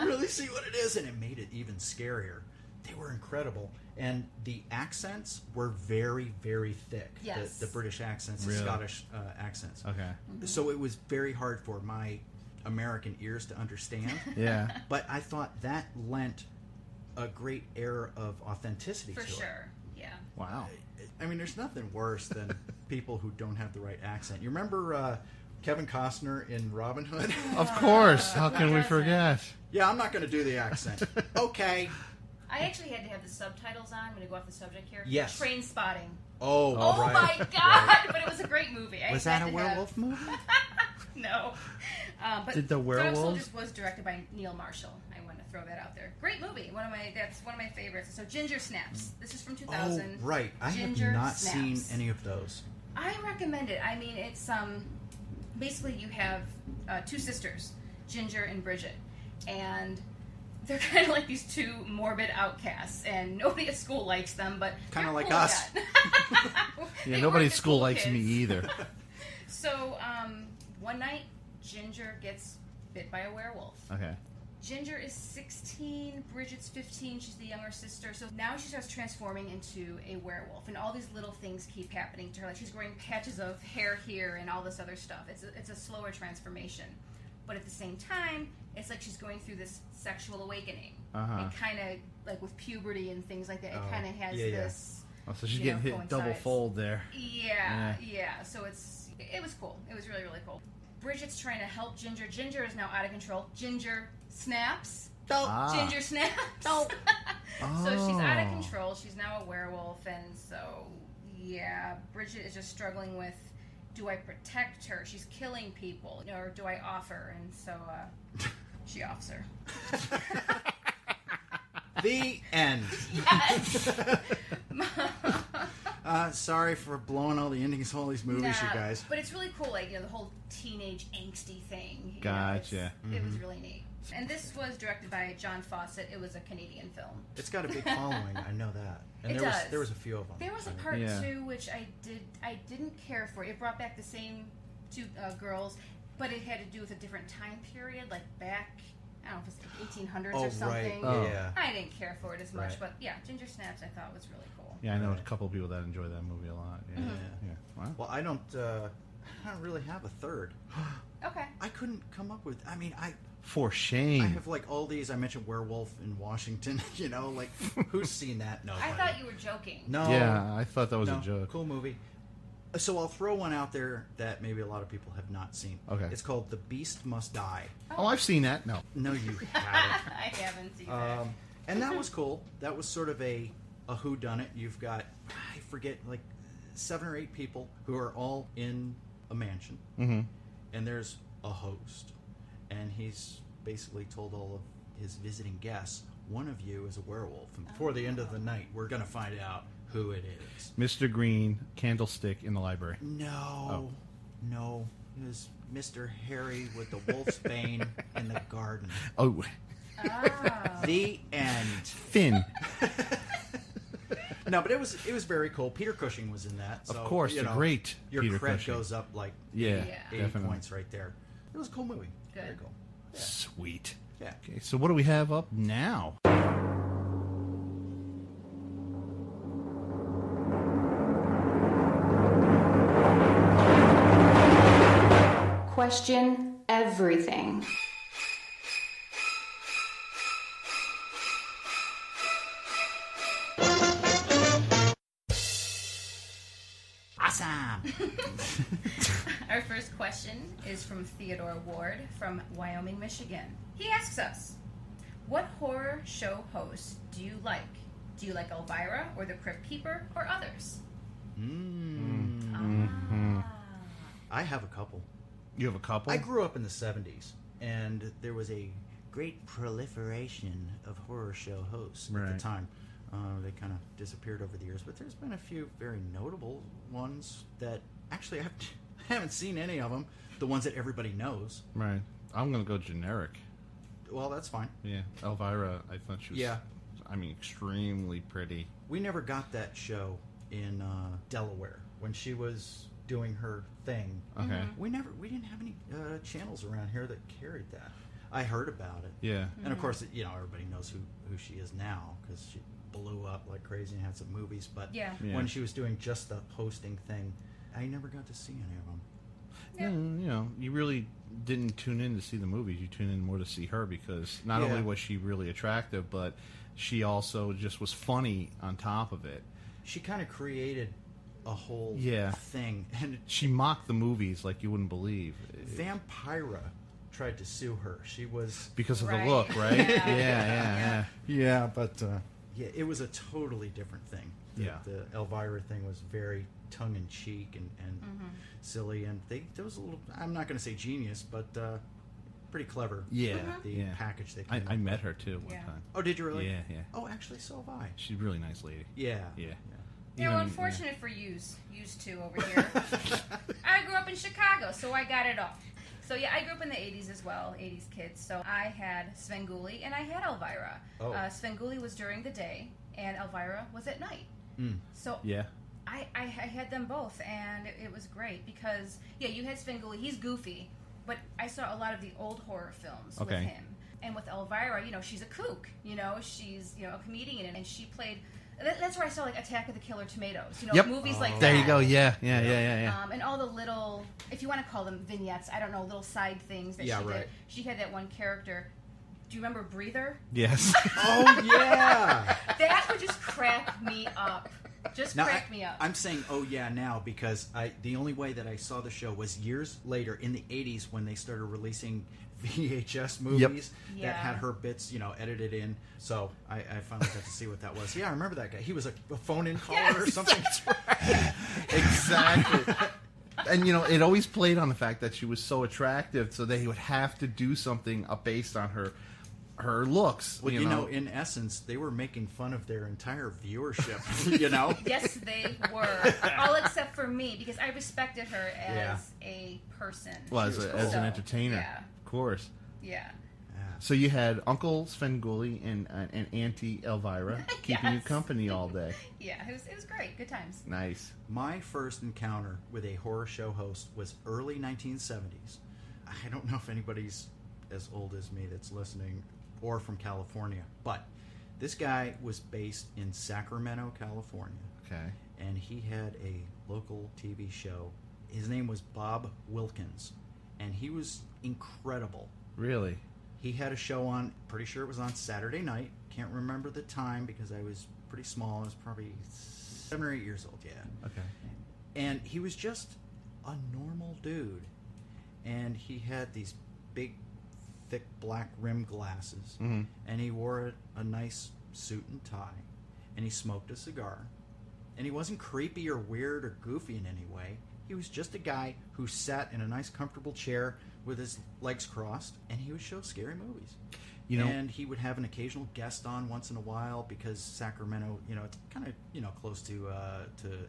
really see what it is, and it made it even scarier. They were incredible, and the accents were very, very thick. Yes. The British accents, Really? the Scottish accents. Okay. So it was very hard for my American ears to understand. Yeah. But I thought that lent a great air of authenticity For to it. sure. Yeah. Wow. I mean, there's nothing worse than people who don't have the right accent. You remember Kevin Costner in Robin Hood? Of course. How can we forget? Yeah, I'm not going to do the accent. Okay. I actually had to have the subtitles on. I'm going to go off the subject here. Yes. Train Spotting. Oh, Oh right. my God! Right. But it was a great movie. I Was had that a to werewolf movie? No. But Did the Dog werewolves- Soldiers was directed by Neil Marshall. I want to throw that out there. Great movie. That's one of my favorites. So Ginger Snaps. This is from 2000. Oh, right. I Ginger have not Snaps. seen any of those. I recommend it. I mean, it's basically you have two sisters, Ginger and Bridget, and they're kind of like these two morbid outcasts, and nobody at school likes them, but Kind of they're like cool us. They Yeah, weren't nobody the at school cool likes kids. me either. So one night, Ginger gets bit by a werewolf. Okay. Ginger is 16, Bridget's 15, she's the younger sister. So now she starts transforming into a werewolf, and all these little things keep happening to her. Like she's growing patches of hair here and all this other stuff. It's a slower transformation. But at the same time, it's like she's going through this sexual awakening. Uh-huh. It kind of, like with puberty and things like that, it Oh, kind of has yeah, yeah. this... Oh, so she's you getting know, hit double coincides. fold there. Yeah. So it was cool. It was really, really cool. Bridget's trying to help Ginger. Ginger is now out of control. Ginger snaps. Ah. Ginger snaps. So she's out of control. She's now a werewolf, and so yeah, Bridget is just struggling with: do I protect her? She's killing people, or do I off her? And so she offs her. The end. Yes. Sorry for blowing all the endings of all these movies, you guys. But it's really cool, like, the whole teenage angsty thing. Gotcha. It was really neat. And this was directed by John Fawcett. It was a Canadian film. It's got a big following. I know that. And It there does. there was a few of them. There was a part 2 which I didn't care for. It brought back the same two girls, but it had to do with a different time period, like back, I don't know if it's like 1800s or something. Right. Yeah. I didn't care for it as much, Right. but yeah, Ginger Snaps I thought was really cool. Yeah, I know a couple of people that enjoy that movie a lot. Yeah. Yeah. Wow. Well, I don't really have a third. Okay. I couldn't come up with. I mean, For I shame. have like all these. I mentioned Werewolf in Washington. You know, like who's seen that? Nobody. I thought you were joking. No. Yeah, I thought that was no, a joke. Cool movie. So I'll throw one out there that maybe a lot of people have not seen. Okay. It's called The Beast Must Die. Oh, I've seen that. No. No, you haven't. I haven't seen that. And that was cool. That was sort of a whodunit. You've got, I forget, like 7 or 8 people who are all in a mansion. Mm-hmm. And there's a host. And he's basically told all of his visiting guests, one of you is a werewolf. And before the end of the night, we're going to find out who it is. Mr. Green, candlestick in the library. No. No. It was Mr. Harry with the wolf's bane in the garden. Oh, The end. Finn. No, but it was very cool. Peter Cushing was in that. So, Of course, you the know, great your Peter cred Cushing. goes up like Yeah, 80 definitely. points right there. It was a cool movie. Good. Very cool. Sweet. Yeah. Okay, so what do we have up now? Question everything. Awesome. Our first question is from Theodore Ward from Wyoming, Michigan. He asks us, what horror show host do you like? Do you like Elvira or The Crypt Keeper or others? I have a couple. You have a couple? I grew up in the 70s, and there was a great proliferation of horror show hosts at Right. the time. They kind of disappeared over the years, but there's been a few very notable ones that actually I haven't seen any of them. The ones that everybody knows. Right. I'm going to go generic. Well, that's fine. Yeah. Elvira, I thought she was, Yeah. I mean, extremely pretty. We never got that show in Delaware when she was doing her thing. Okay. We didn't have any channels around here that carried that. I heard about it. Yeah. And of course, you know, everybody knows who she is now because she blew up like crazy and had some movies. But Yeah. Yeah. when she was doing just the hosting thing, I never got to see any of them. Yeah. You know, you really didn't tune in to see the movies. You tuned in more to see her because not only was she really attractive, but she also just was funny on top of it. She kind of created a whole thing. And She mocked the movies like you wouldn't believe. Vampira tried to sue her. She was... Because of Right. the look, right? Yeah. Yeah, but yeah, it was a totally different thing. Yeah. The Elvira thing was very tongue-in-cheek and silly, and there was a little, I'm not going to say genius, but pretty clever. Yeah, The package they came I up met with. her too one Yeah. time. Oh, did you really? Yeah. Oh, actually, so have I. She's a really nice lady. Yeah. Yeah. Yeah, well, unfortunate for yous two over here. I grew up in Chicago, so I got it all. So yeah, I grew up in the 80s as well, 80s kids. So I had Svengoolie and I had Elvira. Oh. Svengoolie was during the day and Elvira was at night. So Yeah. I had them both, and it was great because, yeah, you had Svengoolie, he's goofy, but I saw a lot of the old horror films with him. And with Elvira, she's a kook, she's, a comedian, and she played... That's where I saw, like, Attack of the Killer Tomatoes, movies like that. There you go, yeah. And all the little, if you want to call them vignettes, I don't know, little side things that she did. She had that one character. Do you remember Breather? Yes. Oh, yeah! That would just crack me up. Crack me up. I'm saying, oh, yeah, now, because the only way that I saw the show was years later, in the 80s, when they started releasing VHS movies that had her bits, edited in. So I finally got to see what that was. Yeah, I remember that guy. He was a phone-in caller or something. That's right. Exactly. And, it always played on the fact that she was so attractive, so they would have to do something based on her looks. Well, in essence, they were making fun of their entire viewership, Yes, they were. All except for me, because I respected her as a person. Well, as an entertainer. Yeah. Of course. Yeah. So you had Uncle Svengoolie and Auntie Elvira keeping you company all day. Yeah, it was great. Good times. Nice. My first encounter with a horror show host was early 1970s. I don't know if anybody's as old as me that's listening or from California, but this guy was based in Sacramento, California. Okay. And he had a local TV show. His name was Bob Wilkins, and he was incredible. Really? He had a show on, pretty sure it was on Saturday night. Can't remember the time because I was pretty small. I was probably 7 or 8 years old, yeah. Okay. And he was just a normal dude. And he had these big, thick black rim glasses. Mm-hmm. And he wore a nice suit and tie. And he smoked a cigar. And he wasn't creepy or weird or goofy in any way. He was just a guy who sat in a nice comfortable chair with his legs crossed, and he would show scary movies. And he would have an occasional guest on once in a while because Sacramento, it's kind of, close to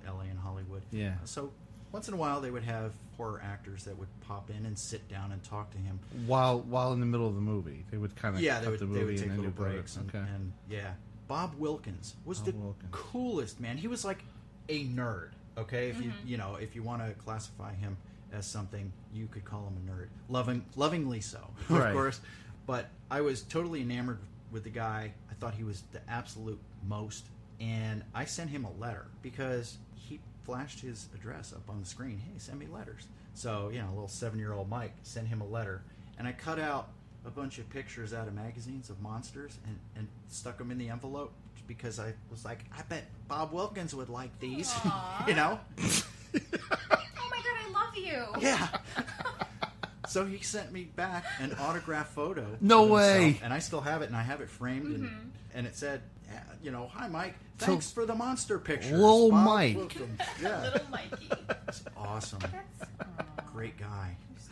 LA and Hollywood. Yeah. So once in a while they would have horror actors that would pop in and sit down and talk to him. While in the middle of the movie, they would kind of cut the movie they would take and then little do breaks. And Bob Wilkins was coolest, man. He was like a nerd. Okay, if if you want to classify him as something, you could call him a nerd. Lovingly so, of course. But I was totally enamored with the guy. I thought he was the absolute most. And I sent him a letter because he flashed his address up on the screen. Hey, send me letters. So, a little 7-year-old Mike sent him a letter. And I cut out a bunch of pictures out of magazines of monsters and stuck them in the envelope because I was like, I bet Bob Wilkins would like these. Aww. Oh my God, I love you. Yeah. So he sent me back an autographed photo. No of way. himself, and I still have it, and I have it framed, and it said, hi Mike, thanks for the monster pictures. Little Bob Mike. Wilkins. Yeah. Little Mikey. It's awesome. Great guy. You're so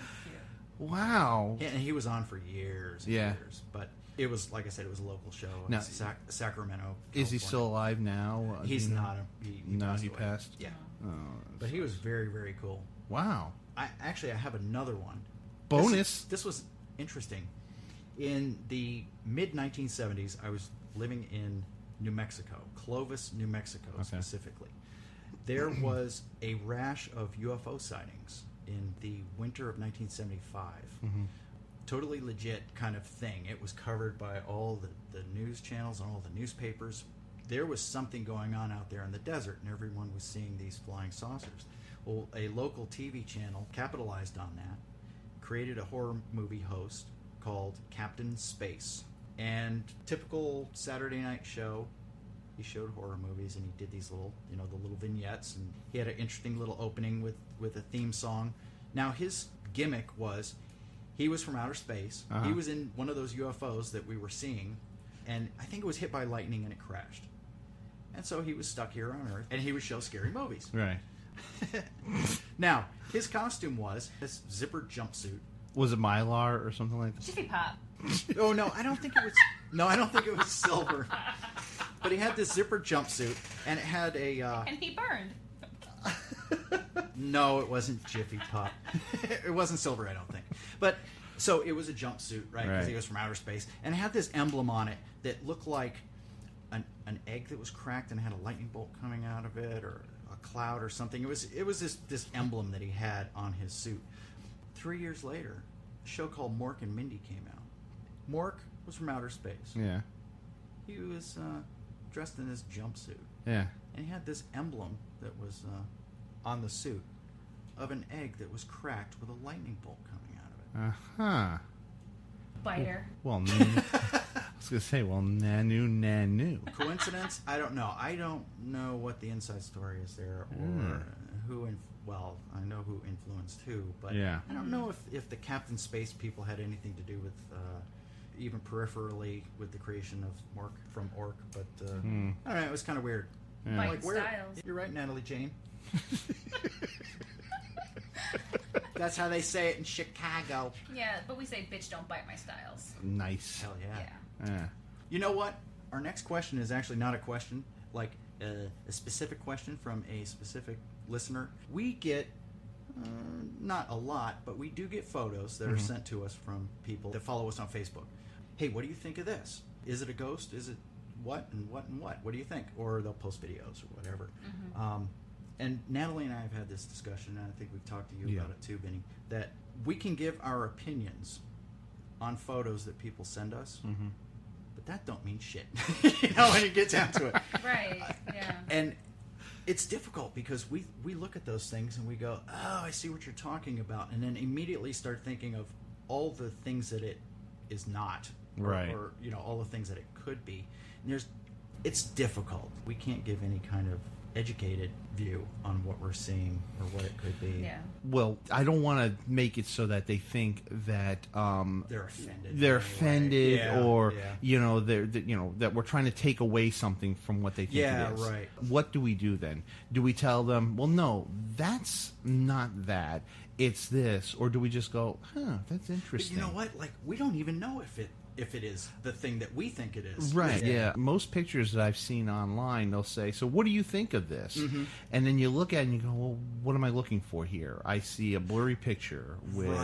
cute. Wow. Yeah, and he was on for years and years. But it was, like I said, it was a local show in Now, Sacramento, Is he California. still alive now? He's not. He passed passed. away. Yeah. Oh, But he was very, very cool. wow. I have another one. Bonus. This was interesting. In the mid-1970s, I was living in New Mexico, Clovis, New Mexico specifically. There was a rash of UFO sightings in the winter of 1975. Mm-hmm. Totally legit kind of thing. It was covered by all the news channels and all the newspapers. There was something going on out there in the desert, and everyone was seeing these flying saucers. Well, a local TV channel capitalized on that, created a horror movie host called Captain Space. And typical Saturday night show, he showed horror movies and he did these little, the little vignettes, and he had an interesting little opening with a theme song. Now his gimmick was he was from outer space. Uh-huh. He was in one of those UFOs that we were seeing, and I think it was hit by lightning and it crashed. And so he was stuck here on Earth, and he would show scary movies. Right. Now, his costume was this zippered jumpsuit Was it Mylar or something like that? Jiffy Pop. Oh no, I don't think it was. No, I don't think it was silver. But he had this zipper jumpsuit, and it had a. And he burned. No, it wasn't Jiffy Pop. It wasn't silver, I don't think. But so it was a jumpsuit, right? Because he was from outer space, and it had this emblem on it that looked like an egg that was cracked and had a lightning bolt coming out of it, or a cloud or something. It was this emblem that he had on his suit. 3 years later, a show called Mork and Mindy came out. Mork was from outer space. Yeah. He was dressed in this jumpsuit. Yeah. And he had this emblem that was on the suit of an egg that was cracked with a lightning bolt coming out of it. Uh-huh. Biter. Well, I was going to say, nanu. Coincidence? I don't know. I don't know what the inside story is there, or who. Well, I know who influenced who, but yeah. I don't know if the Captain Space people had anything to do with, even peripherally, with the creation of Mork from Ork. But I don't know. It was kind of weird. Yeah. Mike Styles. You're right, Natalie Jane. That's how they say it in Chicago. Yeah, but we say, bitch, don't bite my styles. Nice. Hell yeah. Yeah. You know what? Our next question is actually not a question, like a specific question from a specific listener. We get, not a lot, but we do get photos that are sent to us from people that follow us on Facebook. Hey, what do you think of this? Is it a ghost? Is it what and what and what? What do you think? Or they'll post videos or whatever. And Natalie and I have had this discussion, and I think we've talked to you about it too, Benny, that we can give our opinions on photos that people send us, but that don't mean shit. You know, when you get down to it. Right, yeah. And it's difficult because we look at those things and we go, oh, I see what you're talking about, and then immediately start thinking of all the things that it is not, or you know, all the things that it could be. And it's difficult. We can't give any kind of educated view on what we're seeing or what it could be. Yeah. Well, I don't want to make it so that they think that they're offended. They're offended, yeah, or you know, that we're trying to take away something from what they think it is. Right. What do we do then? Do we tell them, well, no, that's not that. It's this, or do we just go, that's interesting? But you know what? Like, we don't even know if it is the thing that we think it is. Right, yeah. Most pictures that I've seen online, they'll say, so what do you think of this? And then you look at it and you go, well, what am I looking for here? I see a blurry picture with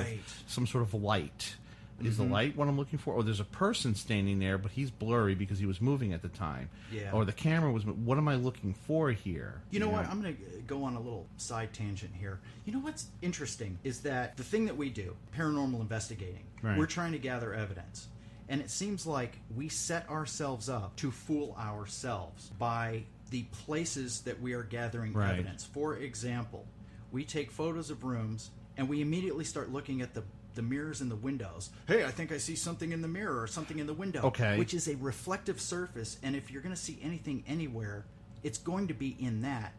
some sort of light. Is the light what I'm looking for? Or there's a person standing there, but he's blurry because he was moving at the time. Yeah. Or the camera was... What am I looking for here? You know what? I'm going to go on a little side tangent here. You know what's interesting is that the thing that we do, paranormal investigating, we're trying to gather evidence. And it seems like we set ourselves up to fool ourselves by the places that we are gathering evidence. For example, we take photos of rooms and we immediately start looking at the mirrors in the windows. Hey, I think I see something in the mirror or something in the window. Okay. Which is a reflective surface, and if you're going to see anything anywhere, it's going to be in that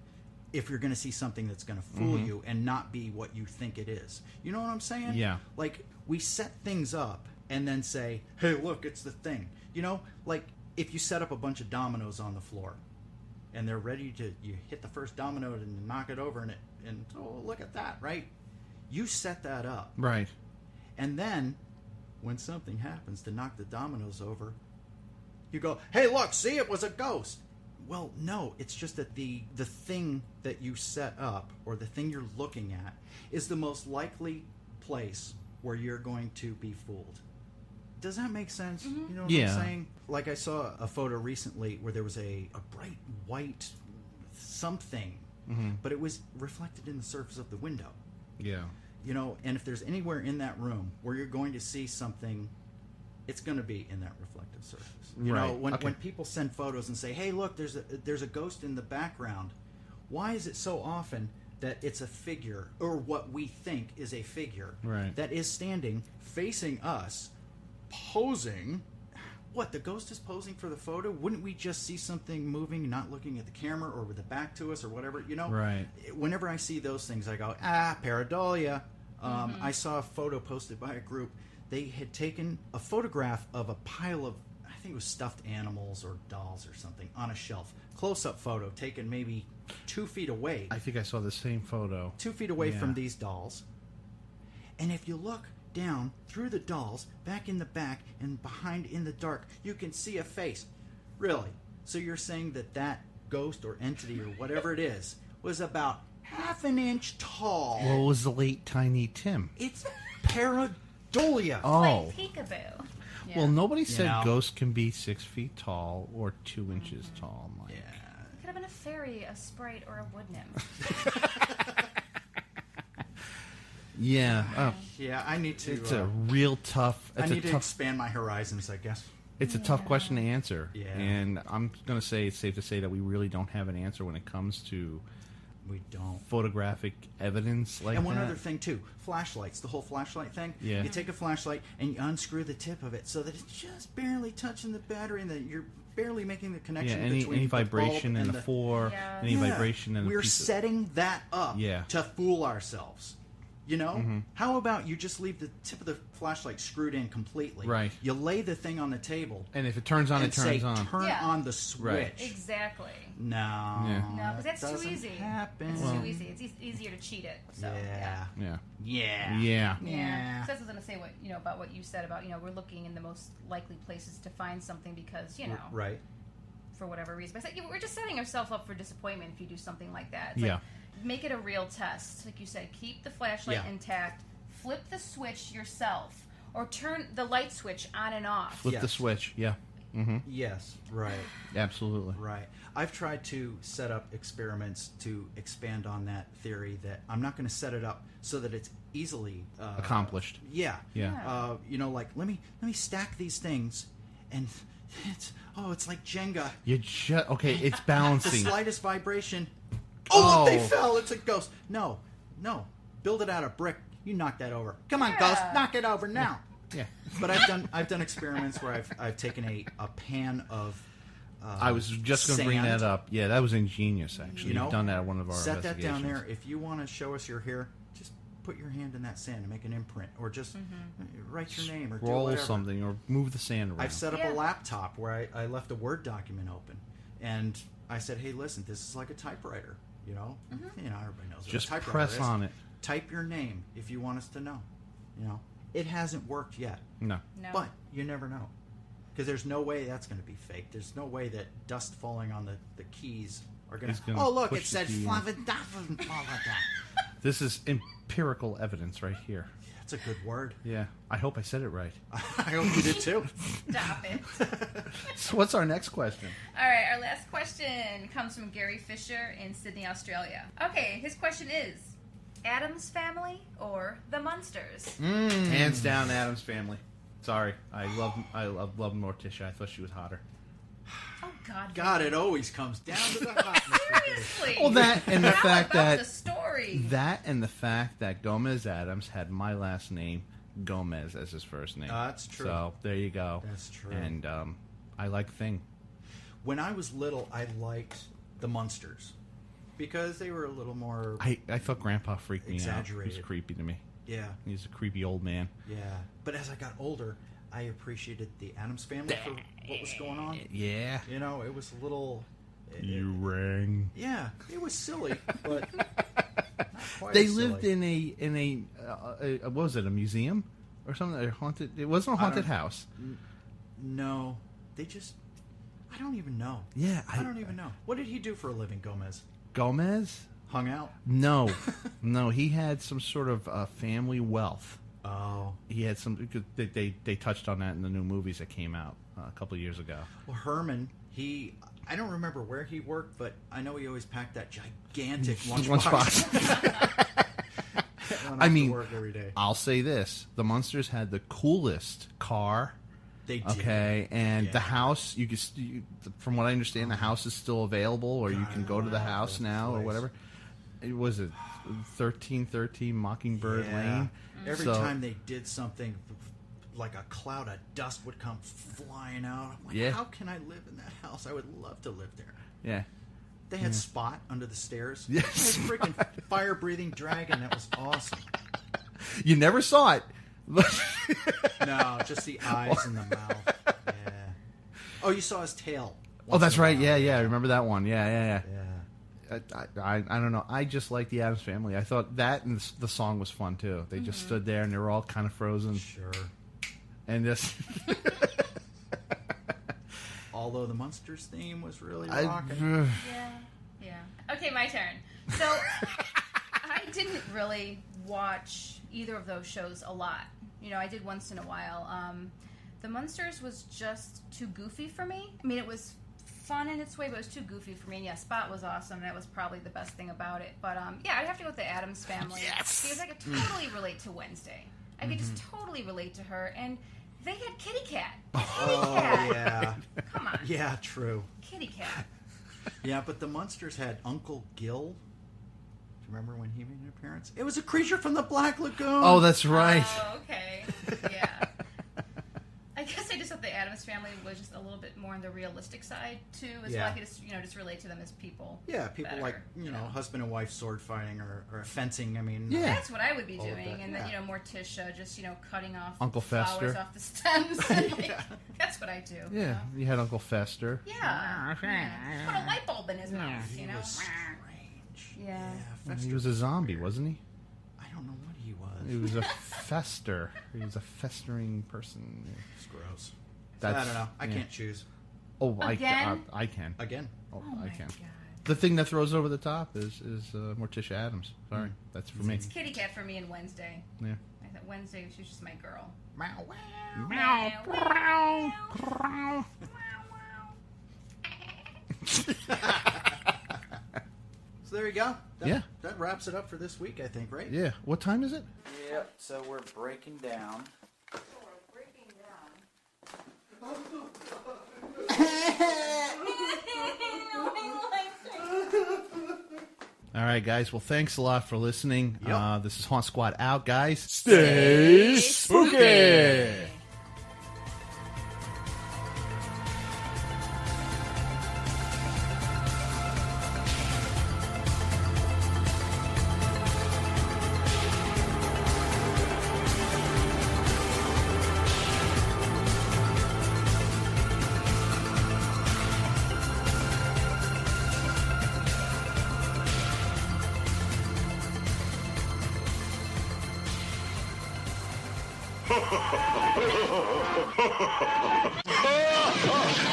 if you're going to see something that's going to fool you and not be what you think it is. You know what I'm saying? Yeah. Like, we set things up and then say, hey, look, it's the thing. You know, like if you set up a bunch of dominoes on the floor and they're ready to, you hit the first domino and knock it over and oh, look at that, right? You set that up. Right. And then when something happens to knock the dominoes over, you go, hey, look, see, it was a ghost. Well, no, it's just that the thing that you set up or the thing you're looking at is the most likely place where you're going to be fooled. Does that make sense? You know what I'm saying? Like I saw a photo recently where there was a bright white something, but it was reflected in the surface of the window. Yeah. You know, and if there's anywhere in that room where you're going to see something, it's going to be in that reflective surface. You know, when people send photos and say, hey, look, there's a ghost in the background, why is it so often that it's a figure, or what we think is a figure, that is standing facing us, posing? What, the ghost is posing for the photo? Wouldn't we just see something moving, not looking at the camera or with the back to us or whatever? You know, whenever I see those things, I go, pareidolia. I saw a photo posted by a group. They had taken a photograph of a pile of, I think it was stuffed animals or dolls or something, on a shelf. Close-up photo taken maybe 2 feet away. I think I saw the same photo. 2 feet away from these dolls. And if you look down through the dolls, back in the back, and behind in the dark, you can see a face. Really? So you're saying that ghost or entity or whatever it is was about half an inch tall? Well, it was the late Tiny Tim. It's pareidolia. Oh. Like peekaboo. Yeah. Well, nobody said ghosts can be 6 feet tall or 2 inches tall, Mike. It could have been a fairy, a sprite, or a wood nymph. Yeah. Yeah, I need to... It's a real tough... I need to expand my horizons, I guess. It's a tough question to answer. Yeah. And I'm going to say it's safe to say that we really don't have an answer when it comes to... We don't. Photographic evidence like that. And one other thing, too. Flashlights. The whole flashlight thing. Yeah. You take a flashlight and you unscrew the tip of it so that it's just barely touching the battery and that you're barely making the connection between any the vibration bulb in the floor, any vibration in the We're piece of... setting that up Yeah. to fool ourselves. You know? How about you just leave the tip of the flashlight screwed in completely? Right. You lay the thing on the table. And if it turns on, and it turns say, on. turn on the switch. Right. Exactly. No. Yeah. No, because that's too doesn't easy. happen. It's too easy. It's easier to cheat it. So, Yeah. Yeah. Yeah. Yeah. Yeah. So I was going to say about what you said about, we're looking in the most likely places to find something because, Right. for whatever reason. But I said, we're just setting ourselves up for disappointment if you do something like that. It's Yeah. like, make it a real test. Like you said, keep the flashlight intact. Flip the switch yourself. Or turn the light switch on and off. Flip the switch. Yeah. Mm-hmm. Yes. Right. Absolutely. Right. I've tried to set up experiments to expand on that theory that I'm not going to set it up so that it's easily accomplished. Yeah. Yeah. Like let me stack these things, and it's like Jenga. It's balancing. The slightest vibration. Oh, look, they fell. It's a ghost. No. Build it out of brick. You knock that over. Come on, ghost, knock it over now. Yeah. But I've done experiments where I've taken a pan of. I was just going to bring that up. Yeah, that was ingenious. Actually, you've done that at one of our set that down investigations. there. If you want to show us you're here, just put your hand in that sand and make an imprint, or just write your name, or do roll whatever. something, or move the sand around. I've set up a laptop where I left a Word document open, and I said, "Hey, listen, this is like a typewriter. Everybody knows what just a typewriter press is. on it. Type your name if you want us to know. It hasn't worked yet. No. But you never know. Because there's no way that's going to be fake. There's no way that dust falling on the keys are going to... Oh, look, it said... This is empirical evidence right here. That's a good word. Yeah. I hope I said it right. I hope you did too. Stop it. So what's our next question? All right, our last question comes from Gary Fisher in Sydney, Australia. Okay, his question is... Addams Family or the Munsters? Hands down, Addams Family. Sorry, I love Morticia. I thought she was hotter. Oh God! God, it always comes down to the hotness. Seriously. Well, that and the fact that the story. That and the fact that Gomez Addams had my last name, Gomez, as his first name. That's true. So there you go. That's true. And I like Thing. When I was little, I liked the Munsters because they were a little more. I thought Grandpa freaked me out. Exaggerated. He was creepy to me. Yeah. He's a creepy old man. Yeah. But as I got older, I appreciated the Addams Family for what was going on. Yeah. It was a little... You rang. Yeah. It was silly, but not quite They as lived silly. in a what was it, a museum? Or something? A haunted... It wasn't a haunted house. No. They just... I don't even know. Yeah. I don't even know. What did he do for a living, Gomez? Gomez? Hung out? No. No, he had some sort of family wealth. Oh. He had some... They touched on that in the new movies that came out a couple of years ago. Well, Herman, I don't remember where he worked, but I know he always packed that gigantic lunchbox. I mean, to work every day. I'll say this. The Munsters had the coolest car. They did. Okay, and the house, from what I understand, the house is still available, or you can go to the house now, or whatever. It was a 1313 Mockingbird Lane. Every time they did something, like a cloud of dust would come flying out. I'm like, how can I live in that house? I would love to live there. Yeah. They had Spot under the stairs. Yes. They had a freaking fire-breathing dragon. That was awesome. You never saw it. No, just the eyes and the mouth. Yeah. Oh, you saw his tail. Oh, that's right. Yeah. I remember that one. Yeah. I don't know. I just like the Addams Family. I thought that and the song was fun too. They just stood there and they were all kind of frozen. Sure. And just although the Munsters theme was really rocking. Yeah. Okay, my turn. So I didn't really watch either of those shows a lot. You know, I did once in a while. The Munsters was just too goofy for me. I mean, it was fun in its way, but it was too goofy for me. And yeah, Spot was awesome. That was probably the best thing about it. But yeah, I'd have to go with the Addams Family. Yes! Because I could totally relate to Wednesday. I could just totally relate to her. And they had Kitty Cat. Oh, yeah. Come on. Yeah, true. Kitty Cat. Yeah, but the Munsters had Uncle Gil. Do you remember when he made an appearance? It was a creature from the Black Lagoon. Oh, that's right. Oh, okay. Yeah. I guess I just thought the Addams Family was just a little bit more on the realistic side too, as well. I could just relate to them as people. Yeah, people better, like husband and wife sword fighting or fencing. I mean, that's what I would be all of doing, that, and then Morticia just cutting off Uncle flowers Fester. off the stems. That's what I do. Yeah, you had Uncle Fester. Yeah. Put a light bulb in his mouth. He was strange. Yeah. Fester He was a zombie, wasn't he? I don't know what he was. He was a fester. He was a festering person. It's gross. That's, I don't know. I can't choose. Oh, Again? I can. Again. Oh, Oh I my can. God. The thing that throws over the top is Morticia Addams. Sorry, that's for me. It's Kitty Cat for me and Wednesday. Yeah. I thought Wednesday she was just my girl. Meow, wow. Meow, meow, So there you go. Yeah. That wraps it up for this week, I think, right? Yeah. What time is it? Yep. So we're breaking down. All right, guys. Well, thanks a lot for listening. Yep. This is Haunt Squad out, guys. Stay spooky! Ha ha ha!